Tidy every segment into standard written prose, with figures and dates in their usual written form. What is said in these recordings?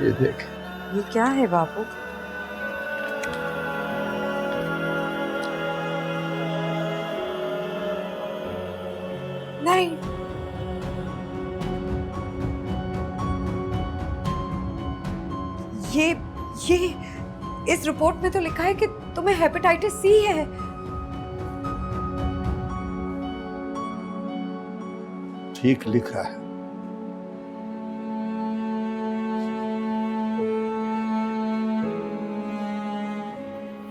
ये देख। ये क्या है बापू? नहीं, ये ये इस रिपोर्ट में तो लिखा है कि तुम्हें हेपेटाइटिस सी है। ठीक लिखा है।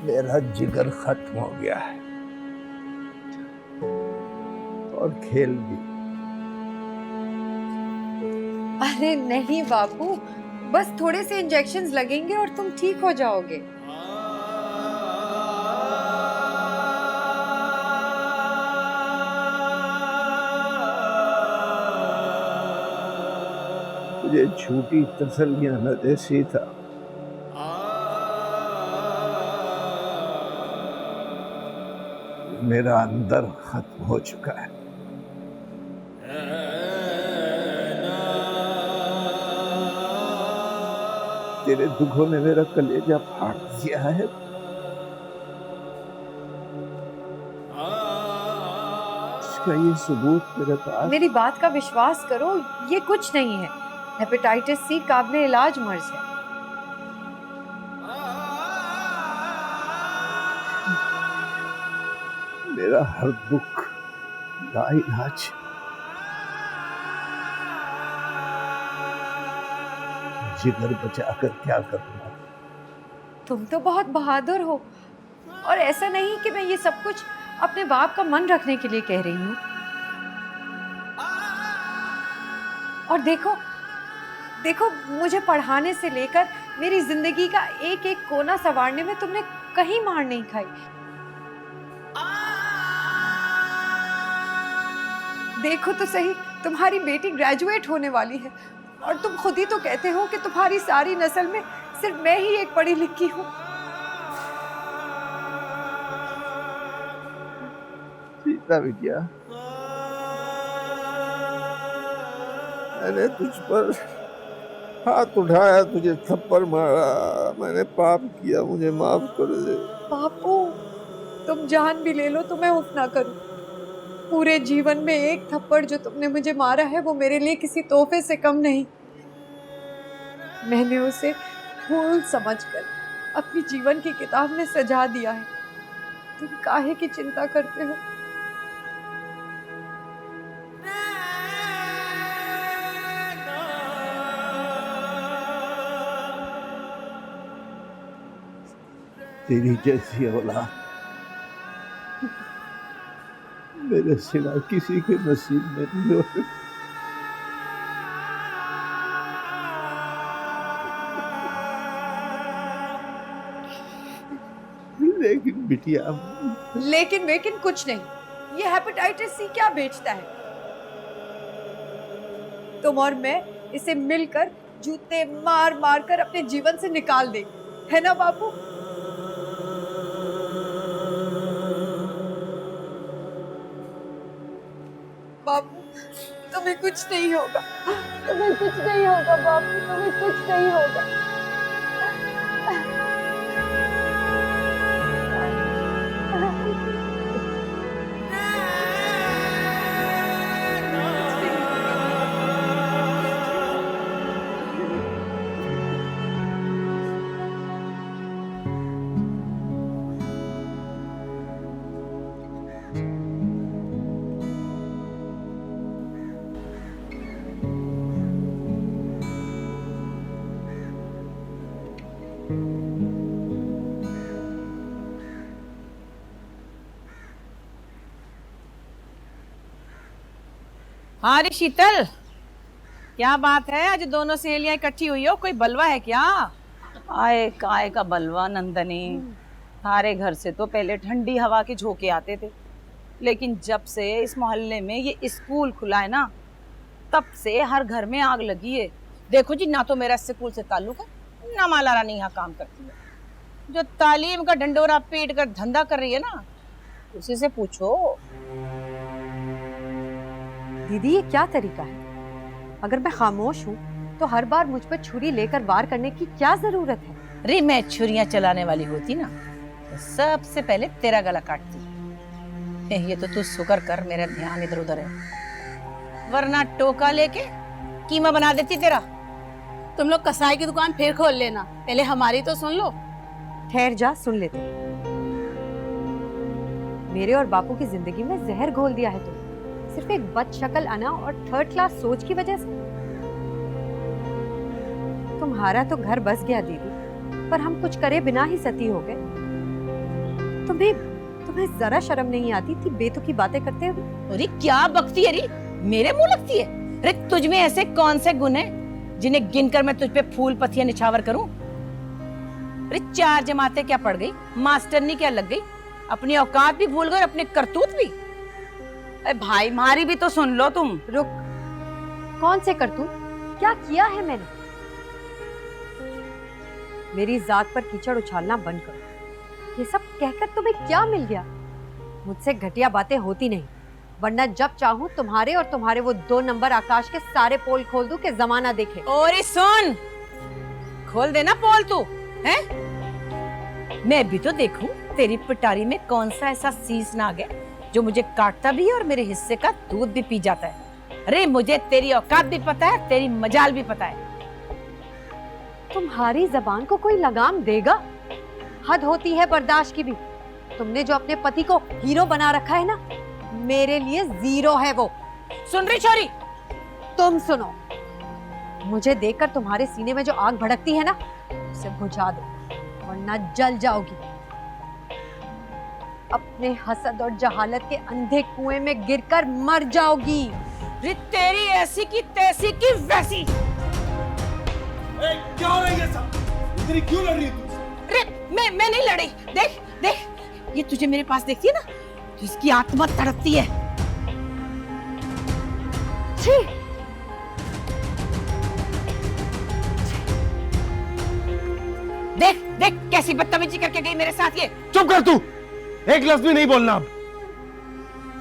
मेरा जिगर खत्म हो गया है और खेल भी। अरे नहीं बापू, बस थोड़े से इंजेक्शंस लगेंगे और तुम ठीक हो जाओगे। मुझे झूठी तसल्लियां न दे सीता। मेरा अंदर खत्म हो चुका है। तेरे दुखों ने मेरा कलेजा फाड़ दिया है। इसका ये सबूत मेरे पास। मेरी बात का विश्वास करो, ये कुछ नहीं है। हेपेटाइटिस सी काबिले इलाज मर्ज है। मेरा हर दुख लाइलाज। जिगर बचाकर क्या करूंगा? तुम तो बहुत बहादुर हो, और ऐसा नहीं कि मैं ये सब कुछ अपने बाप का मन रखने के लिए कह रही हूँ। और देखो देखो, मुझे पढ़ाने से लेकर मेरी जिंदगी का एक एक कोना संवारने में तुमने कहीं मार नहीं खाई। देखो तो सही, तुम्हारी बेटी ग्रेजुएट होने वाली है, और तुम खुद ही तो कहते हो कि तुम्हारी सारी नस्ल में सिर्फ मैं ही एक पढ़ी लिखी हूँ। सीता बिटिया, मैंने तुझ पर हाथ उठाया, तुझे थप्पड़ मारा, मैंने पाप किया, मुझे माफ कर दे। बापू, तुम जान भी ले लो तो मैं उफ ना करूं। पूरे जीवन में एक थप्पड़ जो तुमने मुझे मारा है वो मेरे लिए किसी तोहफे से कम नहीं। मैंने उसे फूल समझकर अपनी जीवन की किताब में सजा दिया है। तुम काहे की चिंता करते हो? तेरी जैसी औलाद मेरे सिवा किसी के नसीब में नहीं हो सकती। लेकिन बिटिया, लेकिन वेकिन कुछ नहीं। ये हेपेटाइटिस सी क्या बेचता है? तुम और मैं इसे मिलकर जूते मार मार कर अपने जीवन से निकाल देंगे, है ना बापू? बापू, तुम्हें कुछ नहीं होगा। तुम्हें कुछ नहीं होगा बापू, तुम्हें कुछ नहीं होगा। हाँ रे शीतल, क्या बात है? आज दोनों सहेलियां इकट्ठी हुई हो, कोई बलवा है क्या? आए काय का बलवा नंदनी। थारे घर से तो पहले ठंडी हवा के झोंके आते थे, लेकिन जब से इस मोहल्ले में ये स्कूल खुला है ना, तब से हर घर में आग लगी है। देखो जी, ना तो मेरा स्कूल से ताल्लुक है, ना माला रानी यहाँ काम करती है। जो तालीम का ढंडोरा पीट कर धंधा कर रही है ना, उसी से पूछो। दीदी, ये क्या तरीका है? अगर मैं खामोश हूँ तो हर बार मुझ पर छुरी लेकर वार करने की क्या जरूरत है? रे मैं छुरियां चलाने वाली होती ना तो सबसे पहले तेरा गला काटती। ये तो तू शुक्र कर मेरा ध्यान इधर उधर है, वरना टोका लेके कीमा बना देती तेरा। तुम लोग कसाई की दुकान फिर खोल लेना, पहले हमारी तो सुन लो। ठहर जा, सुन लेते। मेरे और बापू की जिंदगी में जहर घोल दिया है तुम, सिर्फ एक बदशक्ल अना और थर्ड क्लास सोच की वजह से। तुम्हारा तो घर बस गया दीदी, पर हम कुछ करे बिना ही सती हो गए। तुम्हें जरा शर्म नहीं आती थी बेतुकी बातें करते हुए? अरे क्या बकती है री, मेरे मुंह लगती है? अरे तुझ में ऐसे कौन से गुण हैं जिन्हें गिनकर मैं तुझ पे फूल पत्तियां निछावर करूं? अरे 4 जमातें क्या पढ़ गई, मास्टरनी क्या लग गई, अपनी औकात भी भूल गई, अपने करतूत भी। अरे भाई हमारी भी तो सुन लो तुम। रुक, कौन से करतूत? क्या किया है मैंने? मेरी जात पर कीचड़ उछालना बंद करो। ये सब कहकर तुम्हें क्या मिल गया? मुझसे घटिया बातें होती नहीं, वरना जब चाहूं तुम्हारे और तुम्हारे वो 2 नंबर आकाश के सारे पोल खोल दूं कि जमाना देखे। और सुन, खोल देना पोल तू, हैं? मैं भी तो देखूं तेरी पिटारी में कौन सा ऐसा सीस नाग है जो मुझे काटता भी है और मेरे हिस्से का दूध भी पी जाता है। अरे मुझे तेरी औकात भी पता है, तेरी मजाल भी पता है। तुम्हारी जबान को कोई लगाम देगा? हद होती है बर्दाश्त की भी। तुमने जो अपने पति को हीरो बना रखा है ना, मेरे लिए 0 है वो। सुन रही छोरी? तुम सुनो, मुझे देखकर तुम्हारे सीने में जो आग भड़कती है ना, उसे बुझा दो, वरना जल जाओगी। अपने हसद और जहालत के अंधे कुएं में गिरकर मर जाओगी। रे तेरी ऐसी की तैसी की वैसी। क्या हो रहा है ये सब? इतनी क्यों लड़ रही है तू? अरे मैं नहीं लड़ी। देख देख, ये तुझे मेरे पास देखती है ना तो इसकी आत्मा तड़पती है। छी! देख देख कैसी बदतमीजी करके गई मेरे साथ ये। चुप कर तू, एक लफ्ज भी नहीं बोलना अब।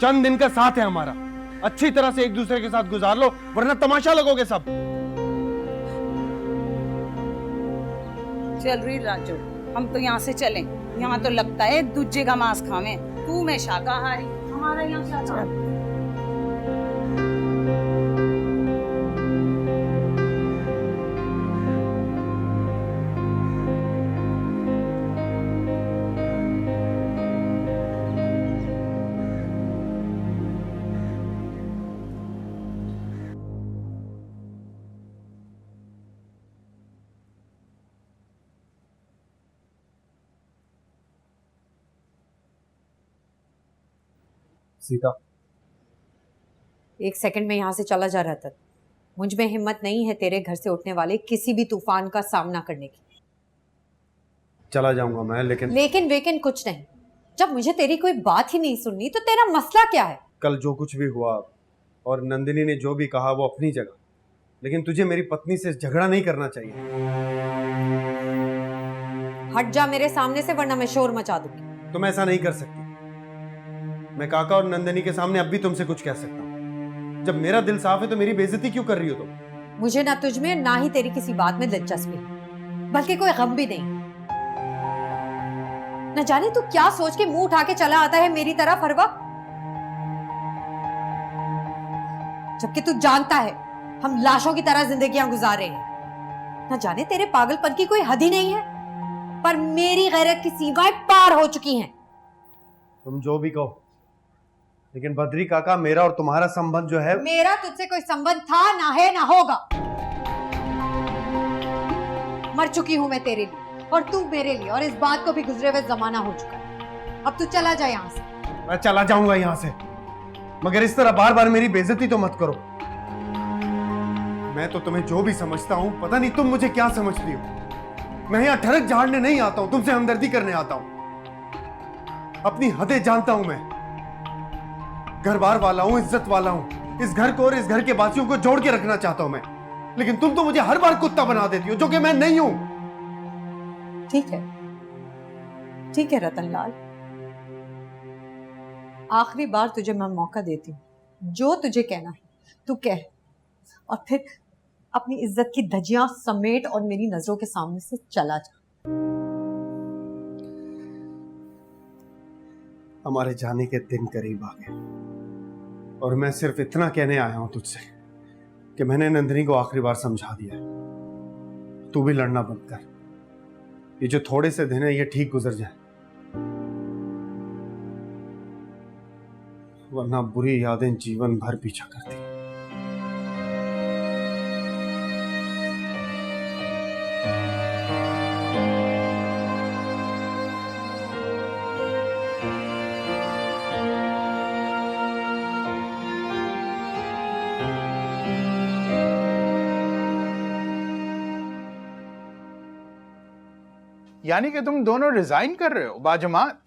चंद दिन का साथ है हमारा, अच्छी तरह से एक दूसरे के साथ गुजार लो, वरना तमाशा लगोगे सब। चल रही राजू, हम तो यहाँ से चलें। यहाँ तो लगता है दूजे का मांस खावे, तू मैं शाकाहारी, हमारा यहाँ शाकाहारी। सीता, 1 सेकंड में यहाँ से चला जा रहा। मुझ में हिम्मत नहीं है तेरे घर से उठने वाले किसी भी तूफान का सामना करने की। चला जाऊंगा मैं, लेकिन वेकिन कुछ नहीं। जब मुझे तेरी कोई बात ही नहीं सुननी तो तेरा मसला क्या है? कल जो कुछ भी हुआ और नंदिनी ने जो भी कहा वो अपनी जगह, लेकिन तुझे मेरी पत्नी से झगड़ा नहीं करना चाहिए। हट जा मेरे सामने से, वरना मैं शोर मचा दूंगी। तुम ऐसा नहीं कर सकती। मैं काका और नंदिनी के सामने अब भी तुमसे कुछ कह सकता हूँ। जब मेरा दिल साफ है तो मेरी बेइज्जती क्यों कर रही हो तुम? मुझे ना तुझ में ना ही तेरी किसी बात में दिलचस्पी, बल्कि कोई गम भी नहीं। न जाने तू क्या सोच के मुंह उठा के चला आता है मेरी तरफ हर वक्त, जबकि तू जानता है हम लाशों की तरह जिंदगियां गुजार रहे हैं। न जाने तेरे पागलपन की कोई हद ही नहीं है, पर मेरी गैरत की सीमाएं पार हो चुकी हैं। तुम जो भी कहो, लेकिन बद्री काका, मेरा और तुम्हारा संबंध जो है, मेरा तुझसे कोई संबंध था ना है ना होगा। मर चुकी हूं मैं तेरे लिए और तू मेरे लिए, और इस बात को भी गुजरे हुए जमाना हो चुका है। अब तू चला जा यहाँ से। मैं चला जाऊंगा यहाँ से, मगर इस तरह बार बार मेरी बेइज्जती तो मत करो। मैं तो तुम्हें जो भी समझता हूँ, पता नहीं तुम मुझे क्या समझती हो। मैं यहाँ ठरक झाड़ने नहीं आता हूँ, तुमसे हमदर्दी करने आता हूँ। अपनी हदें जानता हूं मैं, घर बार वाला हूं, इज्जत वाला हूं। इस घर को और इस घर के वासियों को जोड़ के रखना चाहता हूं मैं, लेकिन तुम तो मुझे हर बार कुत्ता बना देती हो, जो कि मैं नहीं हूं। ठीक है रतनलाल, आखिरी बार तुझे मैं मौका देती हूँ। जो तुझे कहना है तू कह, और फिर अपनी इज्जत की धज्जियां समेट और मेरी नजरों के सामने से चला जा। हमारे जाने के दिन करीब आ गए और मैं सिर्फ इतना कहने आया हूं तुझसे कि मैंने नंदिनी को आखिरी बार समझा दिया है। तू भी लड़ना बंद कर। ये जो थोड़े से दिन है ये ठीक गुजर जाए, वरना बुरी यादें जीवन भर पीछा करती हैं। यानी कि तुम दोनों रिजाइन कर रहे हो बाजमात?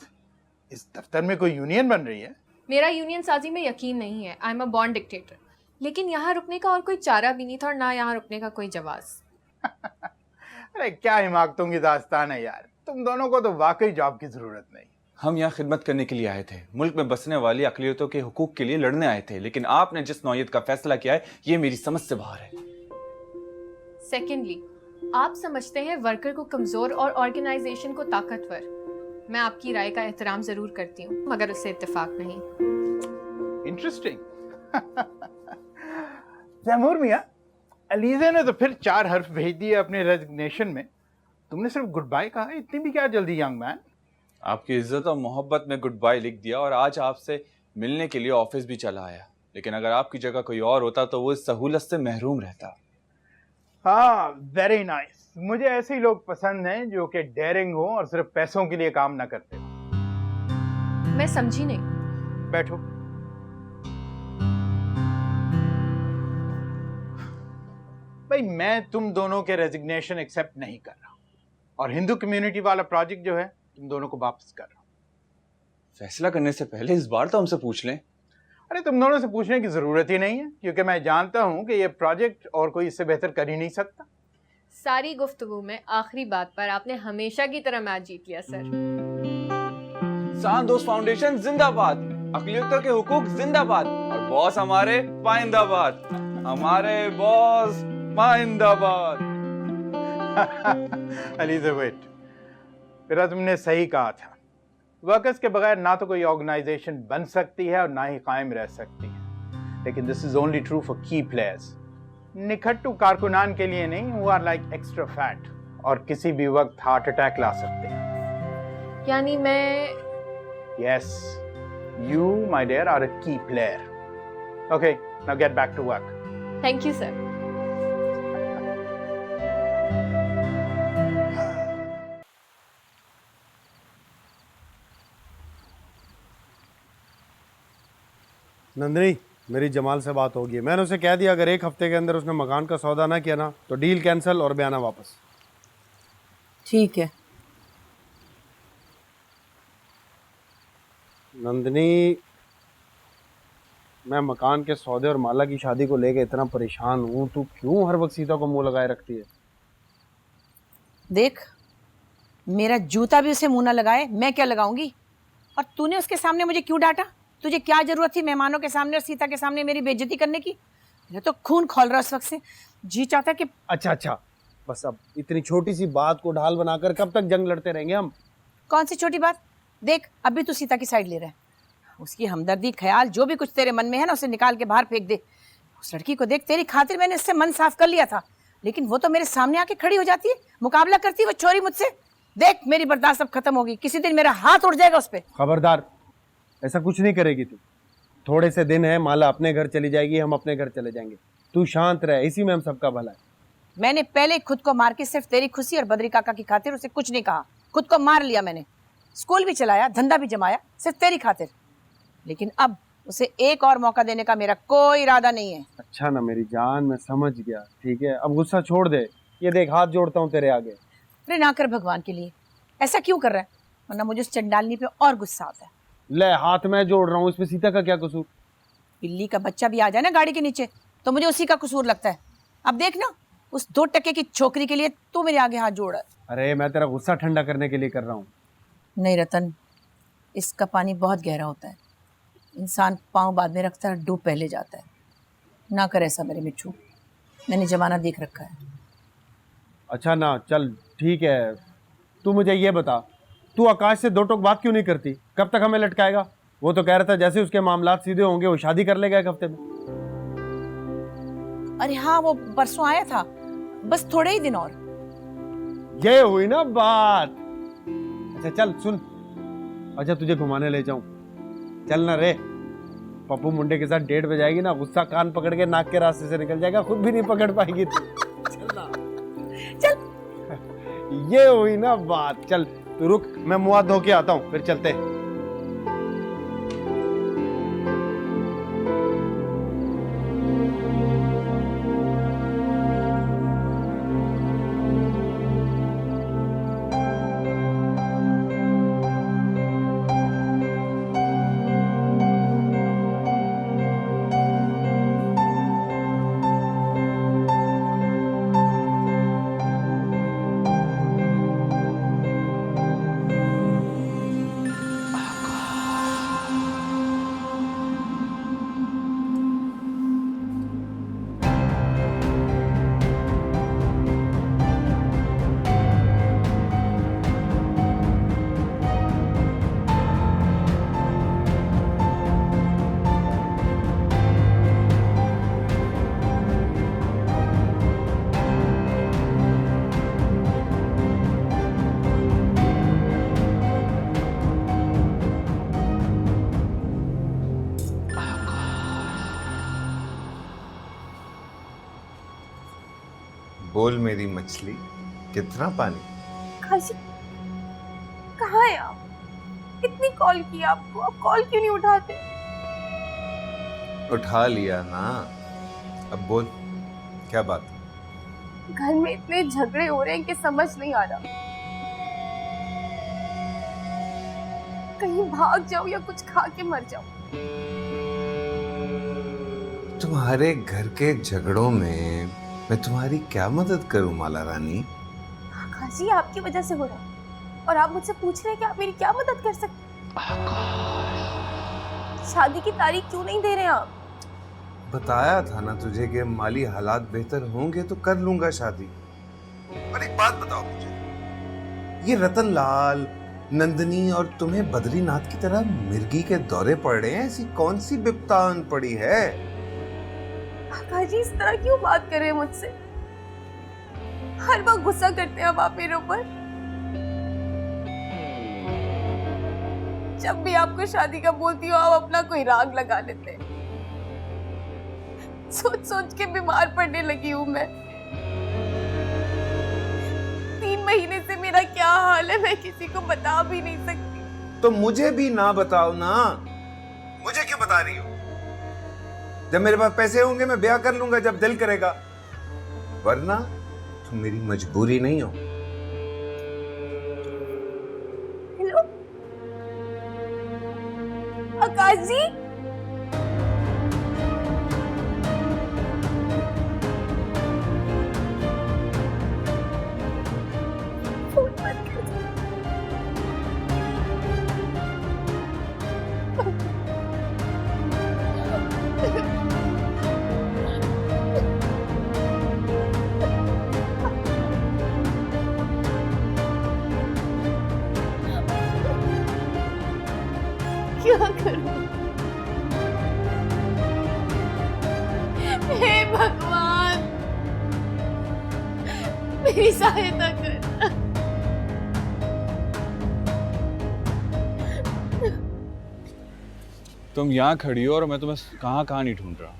इस दफ्तर में कोई यूनियन बन रही है? मेरा यूनियन साजी में यकीन नहीं है। I am a born dictator. लेकिन यहाँ रुकने का और कोई चारा भी नहीं था और ना यहाँ रुकने का कोई जवाज। अरे क्या हिमाकतों की दास्तान है यार। तुम दोनों को तो वाकई जॉब की जरूरत नहीं। हम यहाँ खिदमत करने के लिए आए थे, मुल्क में बसने वाली अक़लियतों के हुकूक के लिए लड़ने आए थे, लेकिन आपने जिस नौयत का फैसला किया है ये मेरी समझ से बाहर है। सेकेंडली, आप समझते हैं वर्कर को कमजोर और ऑर्गेनाइजेशन को ताकतवर। मैं आपकी राय का एहतराम जरूर करती हूँ मगर उससे इत्तेफाक नहीं। इंटरेस्टिंग। तैमूर मियां, अलीज़ा ने तो फिर 4 हर्फ भेज दिए अपने रेजिग्नेशन में। तुमने सिर्फ गुड बाय कहा, इतनी भी क्या जल्दी यंग मैन? आपकी इज्जत और मोहब्बत में गुड बाय लिख दिया और आज आपसे मिलने के लिए ऑफिस भी चला आया, लेकिन अगर आपकी जगह कोई और होता तो वो इस सहूलत से महरूम रहता। हाँ, वेरी नाइस। मुझे ऐसे ही लोग पसंद हैं जो कि डेयरिंग हो और सिर्फ पैसों के लिए काम ना करते हो। मैं समझी नहीं। बैठो। भाई मैं तुम दोनों के रेजिग्नेशन एक्सेप्ट नहीं कर रहा और हिंदू कम्युनिटी वाला प्रोजेक्ट जो है तुम दोनों को वापस कर रहा हूं। फैसला करने से पहले इस बार तो हमसे पूछ लें। अरे तुम दोनों से पूछने की जरूरत ही नहीं है क्योंकि मैं जानता हूं कि ये प्रोजेक्ट और कोई इससे बेहतर कर ही नहीं सकता। सारी गुफ्तगू में आखिरी बात पर आपने हमेशा की तरह मैच जीत लिया सर। सांदोस्त फाउंडेशन जिंदाबाद, अक़लियतों के हुकूक जिंदाबाद और बॉस हमारे पाइंदाबाद। हमारे बॉस पाइंदाबाद। अलीज़ा वेट, मेरा तुमने सही कहा था। वर्कर्स के बगैर ना तो कोई ऑर्गेनाइजेशन बन सकती है और ना ही कायम रह सकती है। लेकिन this is only true for key players. निखट्टू कारकुनान के लिए नहीं, who are like extra fat और किसी भी वक्त हार्ट अटैक ला सकते हैं। यानी मैं yes, you my dear are a key player. Okay, now get back to work. Thank you sir. Nandini, मेरी जमाल से बात होगी। मैंने उसे कह दिया अगर 1 हफ्ते के अंदर उसने मकान का सौदा ना किया ना तो डील कैंसिल और बयाना वापस। ठीक है। नंदिनी, मैं मकान के सौदे और माला की शादी को लेकर इतना परेशान हूँ, तू क्यों हर वक्त सीता को मुंह लगाए रखती है? देख, मेरा जूता भी उसे मुंह ना लगाए, मैं क्या लगाऊंगी? और तूने उसके सामने मुझे क्यों डांटा? तुझे क्या जरूरत थी मेहमानों के सामने और सीता के सामने मेरी बेइज्जती करने की? मेरा तो खून खौल रहा उस वक्त से। जी चाहता कि अच्छा, बस अब इतनी छोटी सी बात को ढाल बनाकर कब तक जंग लड़ते रहेंगे हम? कौन सी छोटी बात? देख, अभी तू सीता की साइड ले रहा है। उसकी हमदर्दी, ख्याल, जो भी कुछ तेरे मन में है ना, उसे निकाल के बाहर फेंक दे। उस लड़की को देख, तेरी खातिर मैंने इससे मन साफ कर लिया था, लेकिन वो तो मेरे सामने आके खड़ी हो जाती है, मुकाबला करती है वो छोरी मुझसे। देख, मेरी बर्दाश्त अब खत्म होगी, किसी दिन मेरा हाथ उड़ जाएगा उस पर। खबरदार, ऐसा कुछ नहीं करेगी तू। थोड़े से दिन है, माला अपने घर चली जाएगी, हम अपने घर चले जाएंगे। तू शांत रह, इसी में हम सबका भला है। मैंने पहले खुद को मार के सिर्फ तेरी खुशी और बद्री काका की खातिर उसे कुछ नहीं कहा। खुद को मार लिया मैंने, स्कूल भी चलाया, धंधा भी जमाया, सिर्फ तेरी खातिर। लेकिन अब उसे एक और मौका देने का मेरा कोई इरादा नहीं है। अच्छा ना मेरी जान, मैं समझ गया, ठीक है, अब गुस्सा छोड़ दे। ये देख, हाथ जोड़ता हूँ तेरे आगे। अरे ना कर भगवान के लिए, ऐसा क्यों कर रहा है? वरना मुझे उस चंडालनी पे और गुस्सा आता है। ले, हाथ मैं जोड़ रहा हूँ, इसमें सीता का क्या कसूर? बिल्ली का बच्चा भी आ जाए ना गाड़ी के नीचे तो मुझे उसी का कसूर लगता है। अब देख ना, उस 2 टके की छोकरी के लिए तू मेरे आगे हाथ जोड़ रहा है। अरे मैं तेरा गुस्सा ठंडा करने के लिए कर रहा हूँ। नहीं रतन, इसका पानी बहुत गहरा होता है। इंसान पाँव बाद में रखता है, डूब पहले जाता है। ना कर ऐसा मेरे मिट्ठू, मैंने जमाना देख रखा है। अच्छा ना, चल ठीक है। तू मुझे ये बता, तू आकाश से दो टोक बात क्यों नहीं करती? कब तक हमें लटकाएगा? वो तो कह रहा था जैसे उसके मामलात सीधे होंगे वो शादी कर लेगा 1 हफ्ते में। अरे हाँ, वो परसों आया था, बस थोड़े ही दिन और। ये हुई ना बात। अच्छा चल सुन, अच्छा तुझे घुमाने ले जाऊं, चल ना रे। पप्पू मुंडे के साथ डेट पे जाएगी ना, गुस्सा कान पकड़ के नाक के रास्ते से निकल जाएगा, खुद भी नहीं पकड़ पाएगी तू। चल ना, चल। ये हुई ना बात। चल तू रुक, मैं मुंह हाथ धो के आता हूँ, फिर चलते हैं। बोल मेरी मछली, कितना पानी? काशी, कहाँ है आप? कितनी कॉल की आपको, आप कॉल क्यों नहीं उठाते? उठा लिया ना, अब बोल क्या बात? घर में इतने झगड़े हो रहे हैं कि समझ नहीं आ रहा। कहीं भाग जाऊं या कुछ खा के मर जाऊं। तुम्हारे घर के झगड़ों में मैं तुम्हारी क्या मदद करूं माला रानी? काशी, आपकी वजह से हो रहा है और आप मुझसे पूछ रहे हैं कि आप मेरी क्या मदद कर सकते? शादी की तारीख क्यों नहीं दे रहे आप? बताया था ना तुझे कि माली हालात बेहतर होंगे तो कर लूंगा शादी। पर एक बात बताओ मुझे, ये रतन लाल, नंदनी और तुम्हें बद्रीनाथ की तरह मिर्गी के दौरे पड़ रहे हैं, ऐसी कौन सी विपदा आन पड़ी है? काजी, इस तरह क्यों बात कर रहे हैं मुझसे? हर बार गुस्सा करते हैं अब आप मेरे ऊपर। जब भी आपको शादी का बोलती हो आप अपना कोई राग लगा लेते हैं। सोच सोच के बीमार पड़ने लगी हूं मैं। 3 महीने से मेरा क्या हाल है मैं किसी को बता भी नहीं सकती। तो मुझे भी ना बताओ ना, मुझे क्यों बता रही हो? जब मेरे पास पैसे होंगे मैं ब्याह कर लूंगा जब दिल करेगा, वरना तुम मेरी मजबूरी नहीं हो। हेलो आकाश जी, फोन मत कर। क्या करूं? हे भगवान, मेरी सहायता कर। तुम यहाँ खड़ी हो और मैं तुम्हें कहाँ कहाँ नहीं ढूंढ रहा।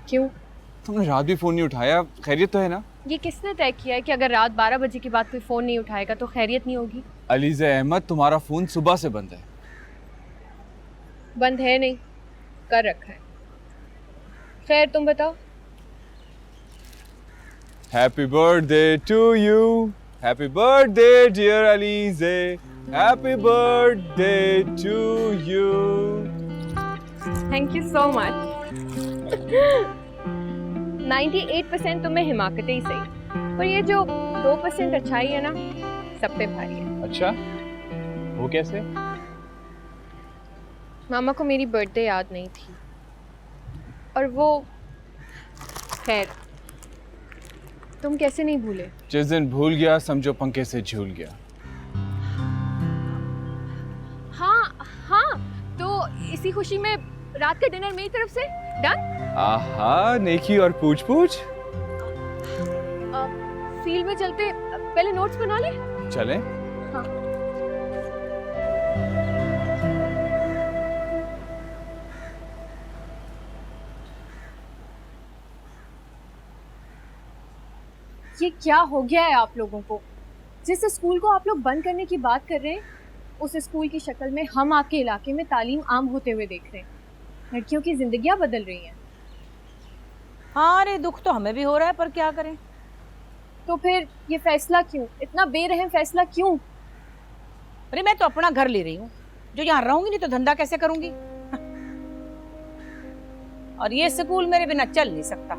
क्यों? तुमने रात भी फोन नहीं उठाया, खैरियत तो है ना? ये किसने तय किया है कि अगर रात 12 बजे के बाद कोई फ़ोन नहीं उठाएगा तो खैरियत नहीं होगी? अलीज़ा अहमद, तुम्हारा फोन सुबह से बंद है। बंद है नहीं, कर रखा है। खैर तुम बताओ। Happy birthday to you, happy birthday dear Alizeh, happy birthday to you. Thank you so much. 98% तुम्हें हिमाकतें ही सही, पर ये जो 2% अच्छाई है ना, सब पे भारी है। अच्छा, वो कैसे? मामा को मेरी बर्थडे याद नहीं थी और वो खैर, तुम कैसे नहीं भूले? जिस दिन भूल गया समझो पंखे से झूल गया। हाँ हाँ, तो इसी खुशी में रात का डिनर मेरी तरफ से डन। आहा, नेकी और पूछ पूछ। फील्ड में चलते पहले नोट्स बना ले। चलें? हाँ। ये क्या हो गया है आप लोगों को? जिस स्कूल को आप लोग बंद करने की बात कर रहे हैं, उस स्कूल की शक्ल में हम आपके इलाके में तालीम आम होते हुए देख रहे हैं। लड़कियों की जिंदगियां बदल रही हैं। हाँ, अरे दुख तो हमें भी हो रहा है, पर क्या करें। तो फिर ये फैसला क्यों, इतना बेरहम फैसला क्यों? अरे मैं तो अपना घर ले रही हूँ, जो यहाँ रहूंगी नहीं तो धंधा कैसे करूंगी। और ये स्कूल मेरे बिना चल नहीं सकता।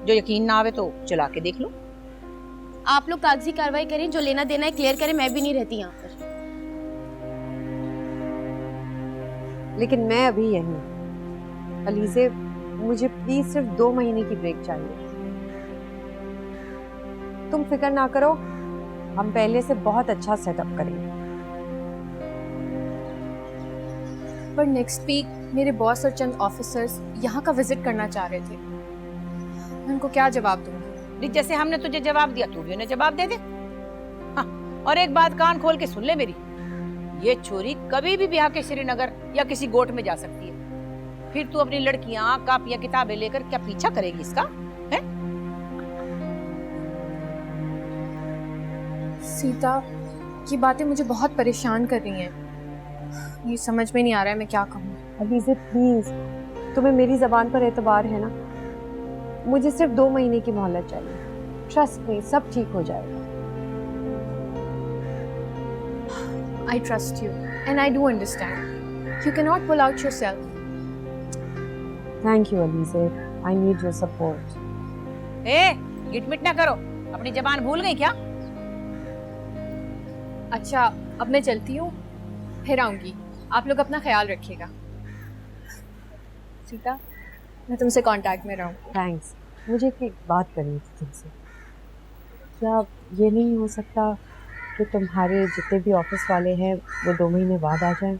जो यकीन ना आवे तो चला के देख लो। आप लोग कागजी कार्रवाई करें, जो लेना देना है क्लियर करें, मैं भी नहीं रहती यहाँ पर। लेकिन मैं अभी यही हूँ। अलीज़े, मुझे प्लीज सिर्फ 2 महीने की ब्रेक चाहिए। तुम फिक्र ना करो, हम पहले से बहुत अच्छा सेटअप करेंगे। पर नेक्स्ट वीक मेरे बॉस और चंद ऑफिसर्स यहाँ का विजिट करना चाह रहे थे। मैं उनको क्या जवाब दूंगी? जैसे हमने तुझे जवाब दिया तू भी उन्हें जवाब दे दे। हाँ, और एक बात कान खोल के सुन ले मेरी, ये छोरी कभी भी बिहार के श्रीनगर या किसी गोट में जा सकती है। फिर तू अपनी लड़कियां, कापियां, किताबें लेकर क्या पीछा करेगी इसका? है? सीता, ये बातें मुझे बहुत परेशान कर रही हैं। ये समझ में नहीं आ रहा है मैं क्या कहूँ। अलीज़े प्लीज, तुम्हें मेरी जबान पर एतबार है ना? मुझे सिर्फ 2 महीने की मोहलत चाहिए। ट्रस्ट मी, सब ठीक हो जाएगा। I trust you and I do understand. You cannot pull out yourself. Thank you Alizee, I need your support. ए, गिटमिट ना करो, अपनी जबान भूल गई क्या? अच्छा, अब मैं चलती हूँ, फिर आऊंगी। आप लोग अपना ख्याल रखिएगा। सीता, मैं तुमसे कांटेक्ट में रहूँ। थैंक्स। मुझे एक बात करनी थी तुमसे। क्या ये नहीं हो सकता कि तुम्हारे जितने भी ऑफिस वाले हैं वो 2 महीने बाद आ जाएं?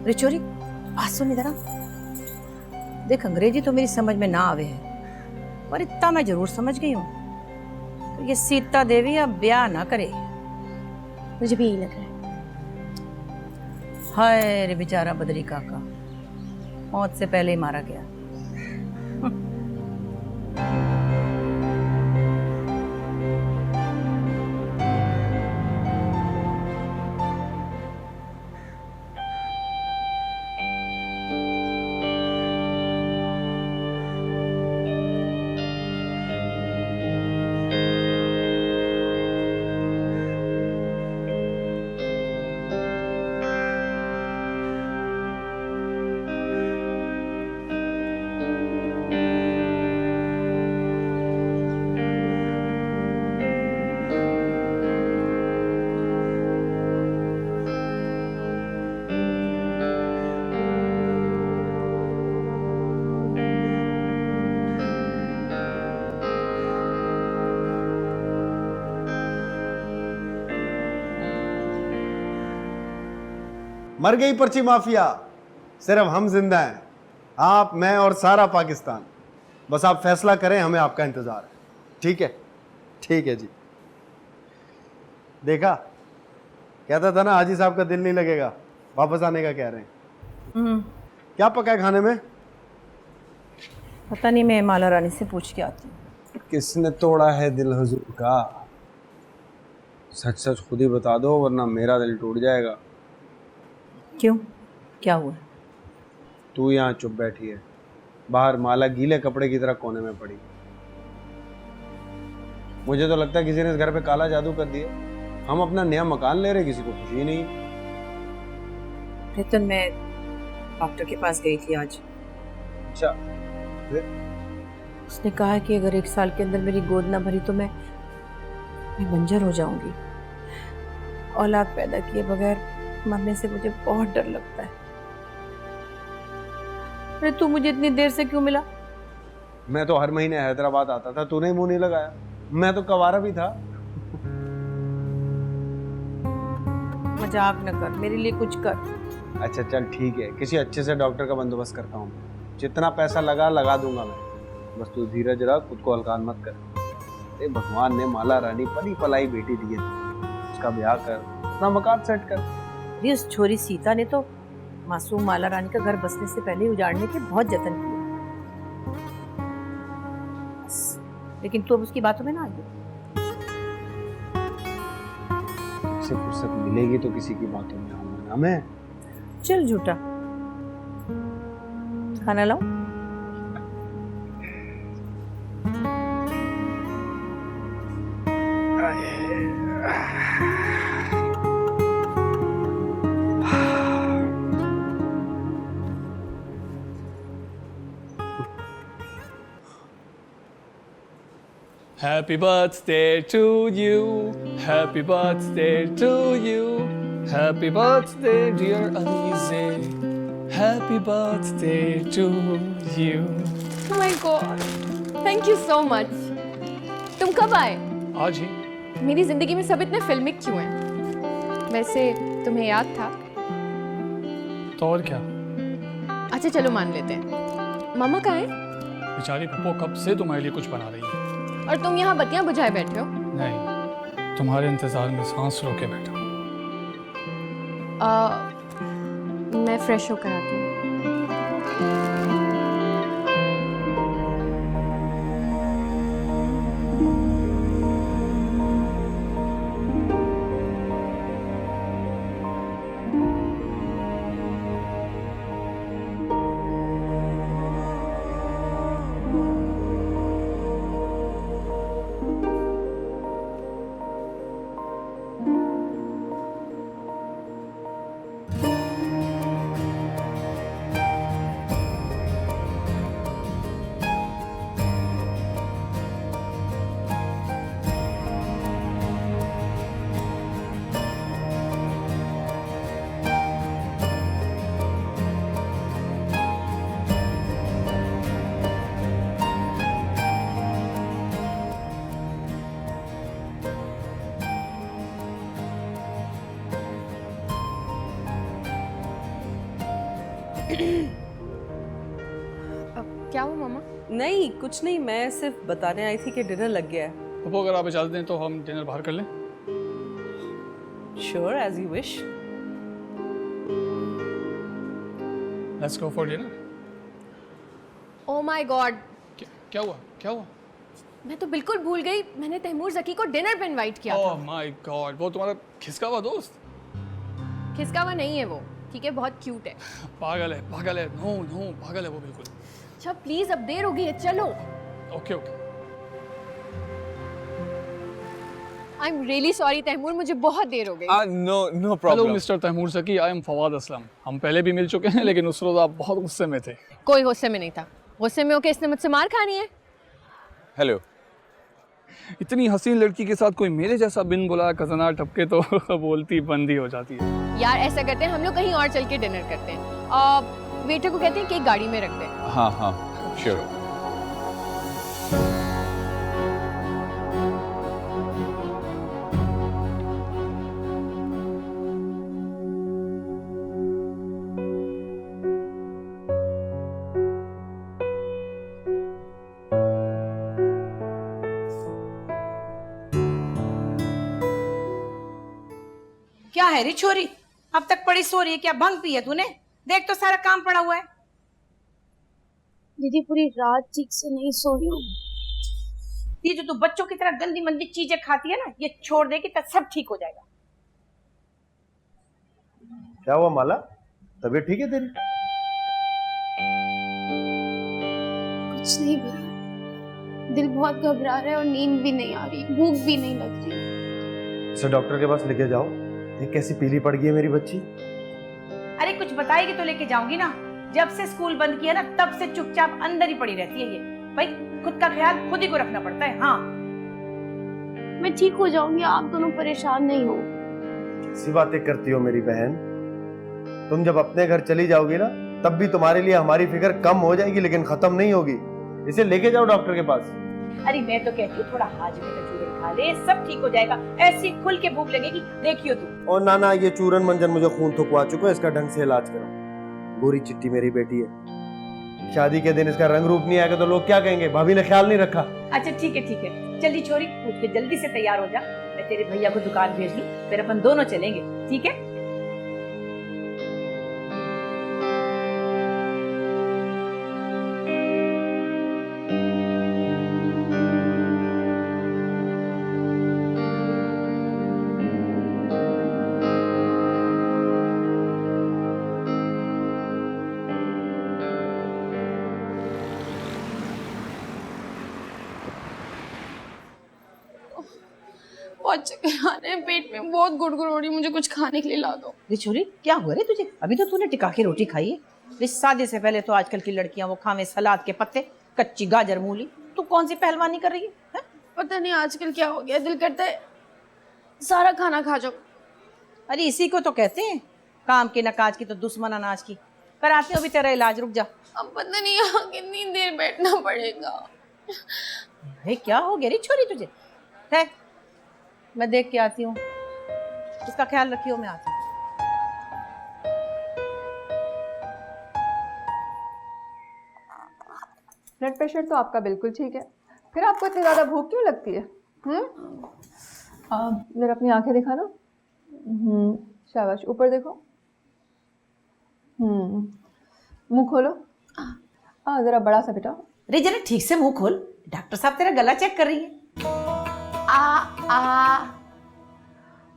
रिचोरी, बात सुन इधर आ। देख, अंग्रेजी तो मेरी समझ में ना आवे है, पर इतना मैं जरूर समझ गई हूँ तो ये सीता देवी अब ब्याह ना करे। मुझे भी यही लग रहा है। हाय रे बेचारा बदरी काका, मौत से पहले ही मारा गया। मर गई पर्ची माफिया, सिर्फ हम जिंदा हैं, आप, मैं और सारा पाकिस्तान। बस आप फैसला करें, हमें आपका इंतजार है। ठीक है? ठीक है जी। देखा, कहता था ना हाजी साहब का दिल नहीं लगेगा, वापस आने का कह रहे हैं। क्या पका है खाने में? पता नहीं, मैं माला रानी से पूछ के आती हूँ। किसने तोड़ा है दिल हुजूर का? सच सच खुद ही बता दो, वरना मेरा दिल टूट जाएगा। क्यों, क्या हुआ? तू यहाँ चुप बैठी है, बाहर माला गीले कपड़े की तरह कोने में पड़ी। मुझे तो लगता है किसी ने इस घर पे काला जादू कर दिया। हम अपना नया मकान ले रहे, किसी को खुशी ही नहीं। रितन, मैं डॉक्टर के पास गई थी आज। अच्छा, फिर? उसने कहा कि अगर 1 साल के अंदर मेरी गोद ना भरी तो मैं बंजर हो जाऊंगी। औलाद पैदा किए बगैर मरने से मुझे बहुत डर लगता है। अरे तू मुझे इतनी देर से क्यों मिला? मैं तो हर महीने हैदराबाद आता था, तूने मुंह नहीं लगाया। मैं तो कवारा भी था। मजाक न कर, मेरे लिए कुछ कर। अच्छा चल ठीक है, किसी अच्छे से डॉक्टर का बंदोबस्त करता हूँ। जितना पैसा लगा दूंगा मैं। बस तू धीरज रख, खुद को हल्का मत कर। भगवान ने माला रानी पली पलाई बेटी दी है, उसका ब्याह कर, अपना मकान सेट कर। उस छोरी सीता ने तो मासूम माला रानी का घर बसने से पहले उजाड़ने के बहुत जतन किए, लेकिन तू अब उसकी बातों में ना आई। उससे फुर्सत मिलेगी तो किसी की बातों में आऊंगा ना मैं। चल झूठा, खाना लाओ। Happy birthday to you. Happy birthday to you. Happy birthday, dear Alize. Happy birthday to you. Oh my God, thank you so much. तुम कब आए? आज ही। मेरी जिंदगी में सब इतने फिल्मिक क्यों हैं? वैसे तुम्हें याद था? तो और क्या? अच्छा चलो मान लेते हैं। मामा कहाँ हैं? बेचारी पप्पो कब से तुम्हारे लिए कुछ बना रही है। और तुम यहाँ बत्तियां बुझाए बैठे हो? नहीं, तुम्हारे इंतजार में सांस रोके बैठा। मैं फ्रेश होकर आती हूँ। क्या हुआ मामा? नहीं कुछ नहीं, मैं सिर्फ बताने आई थी कि डिनर लग गया है। पप्पो अगर आप इजाजत दें तो हम डिनर बाहर कर लें। Sure, as you wish. Let's go for dinner. Oh my god, क्या हुआ? क्या हुआ? मैं तो बिल्कुल भूल गई, मैंने तैमूर जकी को डिनर पे इनवाइट किया था। ओह माय गॉड, वो तुम्हारा खिसका हुआ दोस्त? खिसका हुआ नहीं है वो, ठीक है, बहुत क्यूट है। पागल है, पागल है। नो नो, पागल है वो बिल्कुल। अच्छा प्लीज, अब देर हो गई है, चलो। Okay okay. I am really sorry Taimur, मुझे बहुत देर हो गई। No no hello problem. Mister Taimur Zaki, I am Fawad Aslam. हम पहले भी मिल चुके हैं, लेकिन उस रोज आप बहुत गुस्से में थे। कोई गुस्से में नहीं था। गुस्से में होके इसने मुझसे मार खानी है। हेलो। इतनी हसीन लड़की के साथ कोई मेरे जैसा बिन बुलाया कज़ना टपके तो बोलती बंद ही हो जाती है। यार ऐसा करते हैं, हम लोग कहीं और चल के डिनर करते हैं। वेटर को कहते हैं कि गाड़ी में रख दे। हाँ हाँ श्योर। क्या है री छोरी, अब तक पड़ी सो रही है? क्या भंग पी है तूने? देख तो सारा काम पड़ा हुआ है। दीदी पूरी रात ठीक से नहीं सोई हूँ। ये जो तू बच्चों की तरह गंदी मंदी चीजें खाती है ना, ये छोड़ देगी तो सब ठीक हो जाएगा। क्या हुआ माला, तबीयत ठीक है तेरी? कुछ नहीं भैया, दिल बहुत घबरा रहा है और नींद भी नहीं आ रही, भूख भी नहीं लग रही। इसे डॉक्टर के पास लेके जाओ। ये कैसी पीली पड़ गई है मेरी बच्ची। अरे कुछ बताएगी तो लेके जाऊंगी ना। जब से स्कूल बंद किया ना, तब से चुपचाप अंदर ही पड़ी रहती है ये। भाई खुद का ख्याल खुद ही को रखना पड़ता है। हाँ मैं ठीक हो जाऊंगी, आप दोनों परेशान नहीं हो। कैसी बातें करती हो मेरी बहन। तुम जब अपने घर चली जाओगी ना, तब भी तुम्हारे लिए हमारी फिक्र कम हो जाएगी, लेकिन खत्म नहीं होगी। इसे लेके जाओ डॉक्टर के पास। अरे मैं तो कहती हूँ थोड़ा हाजमे का चूरन खा ले, सब ठीक हो जाएगा। ऐसी खुल के भूख लगेगी, देखियो तू। और ना ये चूरन मंजन मुझे खून थुकवा चुका है, इसका ढंग से इलाज करो। गोरी चिट्टी मेरी बेटी है, शादी के दिन इसका रंग रूप नहीं आएगा तो लोग क्या कहेंगे, भाभी ने ख्याल नहीं रखा। अच्छा ठीक है, जल्दी छोरी उठ के जल्दी से तैयार हो जा, मैं तेरे भैया को दुकान भेज दूं, फिर अपन दोनों चलेंगे, ठीक है? बहुत चक्कर आ रहे हैं, पेट में बहुत गुड़गुड़ हो रही है, मुझे कुछ खाने के लिए ला दो। रे छोरी क्या हुआ रे तुझे? अभी तो तूने टिका के रोटी खाई है। रे शादी से पहले तो आजकल की लड़कियां वो खावे सलाद के पत्ते, कच्ची गाजर मूली। तू कौन सी पहलवानी कर रही है? पता नहीं आजकल क्या हो गया, दिल करता है सारा खाना खा जाओ। अरे इसी को तो कहते हैं काम की न काज की तो दुश्मन अनाज की। कराती हूँ अभी तेरा इलाज, रुक जा। अब पता नहीं यहाँ कितनी देर बैठना पड़ेगा। क्या हो गया रे छोरी तुझे? है मैं देख के आती हूँ, इसका ख्याल रखियो, मैं आती हूँ। ब्लड प्रेशर तो आपका बिल्कुल ठीक है, फिर आपको इतनी ज़्यादा भूख क्यों लगती है? जरा अपनी आंखें दिखा ना। शाबाश, ऊपर देखो। मुंह खोलो। ज़रा बड़ा सा बेटा। अरे जरा ठीक से मुंह खोल, डॉक्टर साहब तेरा गला चेक कर रही है।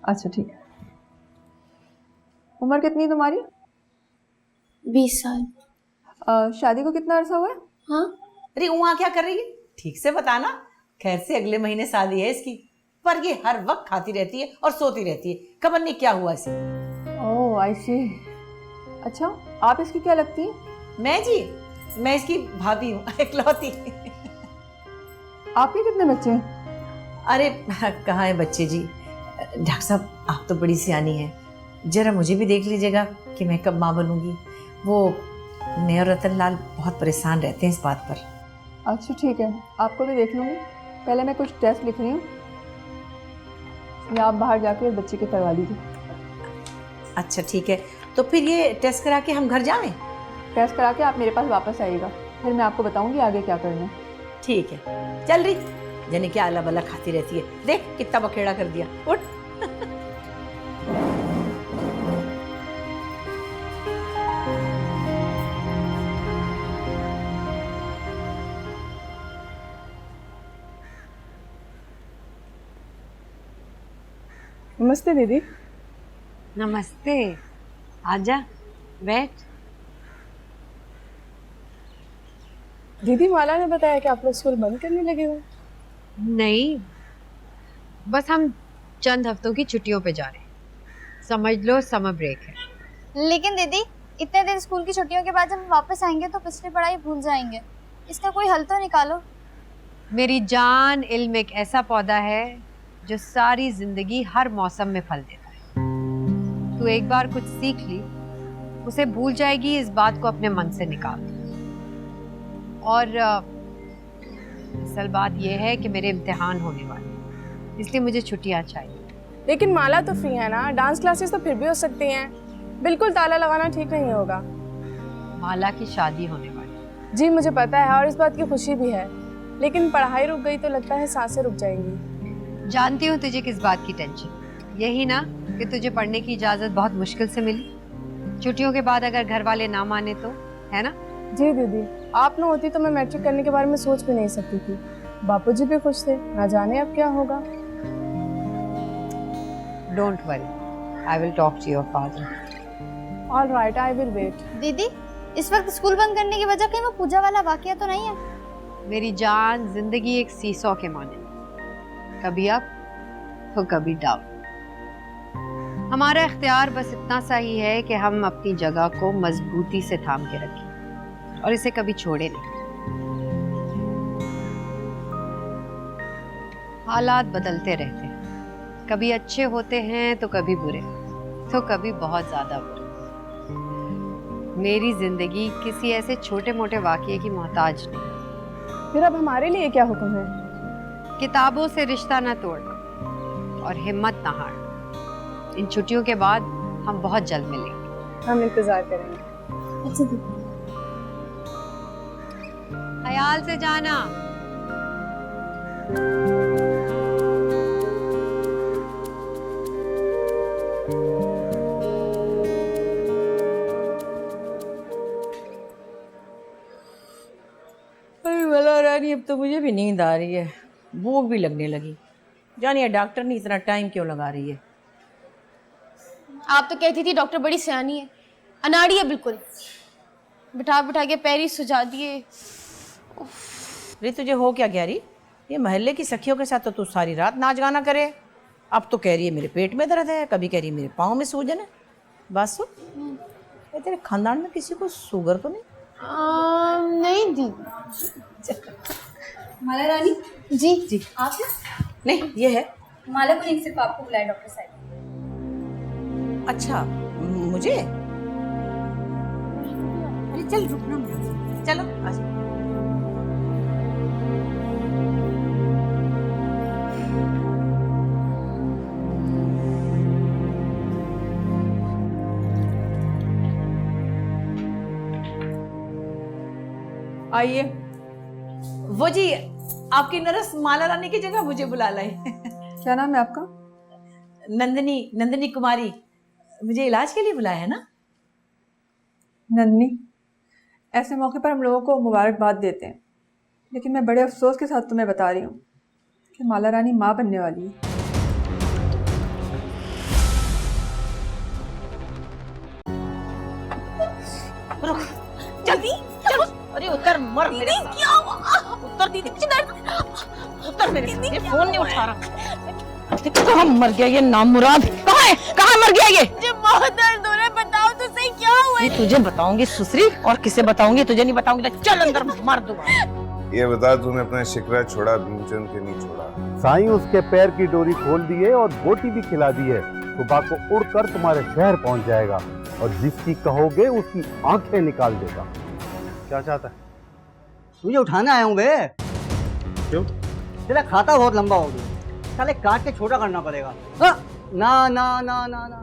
अच्छा ठीक है। उम्र कितनी है तुम्हारी? 20 साल। शादी को कितना अरसा हुआ है? हाँ। अरे वहाँ क्या कर रही है, ठीक से बताना। खैर से अगले महीने शादी है इसकी, पर ये हर वक्त खाती रहती है और सोती रहती है, खबर नहीं क्या हुआ इसे। ओह आई सी। अच्छा आप इसकी क्या लगती हैं? मैं इसकी भाभी हूँ, इकलौती। आपके कितने बच्चे हैं? अरे कहाँ है बच्चे जी, डॉक्टर साहब आप तो बड़ी सियानी हैं, जरा मुझे भी देख लीजिएगा कि मैं कब माँ बनूंगी। वो मैं और रतन लाल बहुत परेशान रहते हैं इस बात पर। अच्छा ठीक है, आपको भी देख लूँगी। पहले मैं कुछ टेस्ट लिख रही हूँ, या आप बाहर जाके बच्चे के करवा लीजिए। अच्छा ठीक है, तो फिर ये टेस्ट करा के हम घर जाएं? टेस्ट करा के आप मेरे पास वापस आइएगा, फिर मैं आपको बताऊंगी आगे क्या करना है। ठीक है, चल रही जाने क्या अला बला खाती रहती है, देख कितना बखेड़ा कर दिया। उठ। नमस्ते दीदी। नमस्ते, आजा बैठ। दीदी माला ने बताया कि आप लोग स्कूल बंद करने लगे हो। नहीं, बस हम चंद हफ्तों की छुट्टियों पे जा रहे हैं, समझ लो समर ब्रेक है। लेकिन दीदी इतने दिन स्कूल की छुट्टियों के बाद जब हम वापस आएंगे तो पिछली पढ़ाई भूल जाएंगे, इसका कोई हल तो निकालो। मेरी जान, इल्म एक ऐसा पौधा है जो सारी जिंदगी हर मौसम में फल देता है। तू एक बार कुछ सीख ली, उसे भूल जाएगी, इस बात को अपने मन से निकाल दे। और असल बात यह है कि मेरे इम्तिहान होने वाले हैं, इसलिए मुझे छुट्टियां चाहिए। लेकिन माला तो फ्री है ना, डांस क्लासेस तो फिर भी हो सकती हैं। बिल्कुल ताला लगाना ठीक नहीं होगा। माला की शादी होने वाली। जी मुझे पता है और इस बात की खुशी भी है, लेकिन पढ़ाई रुक गई तो लगता है सांसें रुक जाएंगी। जानती हूँ तुझे किस बात की टेंशन, यही ना कि तुझे पढ़ने की इजाजत बहुत मुश्किल से मिली। छुट्टियों के बाद अगर घर वाले ना माने तो, है ना? जी दीदी, आप ना होती तो मैं मैट्रिक करने के बारे में सोच भी नहीं सकती थी। बापूजी भी खुश थे, ना जाने अब क्या होगा। Don't worry, I will talk to your father. All right, I will wait. दीदी इस वक्त स्कूल बंद करने की वजह कहीं वो पूजा वाला वाकया तो नहीं है? मेरी जान, जिंदगी एक सीसॉ के माने, कभी अप तो कभी डाउन। हमारा इख्तियार बस इतना सा ही है कि हम अपनी जगह को मजबूती से थाम के रखें और इसे कभी छोड़े नहीं। हालात बदलते रहते हैं, कभी अच्छे होते हैं तो कभी बुरे, तो कभी बहुत ज्यादा बुरे। मेरी जिंदगी किसी ऐसे छोटे मोटे वाकये की मोहताज नहीं। फिर अब हमारे लिए क्या हुक्म है? किताबों से रिश्ता न तोड़ और हिम्मत न हार। इन छुट्टियों के बाद हम बहुत जल्द मिलेंगे। हम इंतजार करेंगे। अच्छा दीदी। ख्याल से जाना। अरे वाला रानी, अब तो मुझे भी नींद आ रही है, भूख भी लगने लगी। जानिए डॉक्टर ने इतना टाइम क्यों लगा रही है? आप तो कहती थी डॉक्टर बड़ी सियानी है, अनाड़ी है बिल्कुल, बिठा बिठा के पैर ही सुझा दिए। रे तुझे हो क्या गैरी? ये मोहल्ले की सखियों के साथ तो तू सारी रात नाच गाना करे। अब तो कह रही है मेरे पेट में दर्द है, कभी कह रही है मेरे पाँव में सूजन है। बस ये तेरे खानदान में किसी को शुगर तो नहीं? नहीं दी। माला रानी जी जी आप नहीं, ये है माला को नहीं, सिर्फ आपको बुलाया डॉक्टर साहब। अच्छा मुझे? अरे चल रुकना, चलो आ जाओ। आइए। वो जी आपकी नर्स माला रानी की जगह मुझे बुला लाई। क्या नाम है आपका? नंदिनी, नंदिनी कुमारी। मुझे इलाज के लिए बुलाया है ना? नंदनी, ऐसे मौके पर हम लोगों को मुबारकबाद देते हैं, लेकिन मैं बड़े अफसोस के साथ तुम्हें बता रही हूँ कि माला रानी माँ बनने वाली है। जल्दी चलो। अरे उतर, मर मेरे साथ। क्या हुआ? उतर दीदी, उतर मेरे साथ। ये फोन नहीं उठा रहा। कहाँ मर गया ये नामुराद? कहाँ है? कहाँ मर गया ये? मुझे बहुत दर्द हो रहा है, बताओ तो सही क्या हुआ? ये तुझे बताऊंगी सुसरी, और किसे बताऊंगी? तुझे नहीं बताऊंगी तो चल अंदर मार दूंगा। ये बता, तूने अपना शिकरा छोड़ा भीमचंद के नहीं छोड़ा? साईं उसके पैर की डोरी खोल दी है और बोटी भी खिला दी है। सुबह को उड़कर तुम्हारे शहर पहुंच जाएगा और जिसकी कहोगे उसकी आंखें निकाल देगा। क्या चाहता है? तुझे उठाने आया हूँ बे। क्यों? तेरा खाता बहुत लंबा हो गया, साले काट के छोटा करना पड़ेगा। ना ना ना ना ना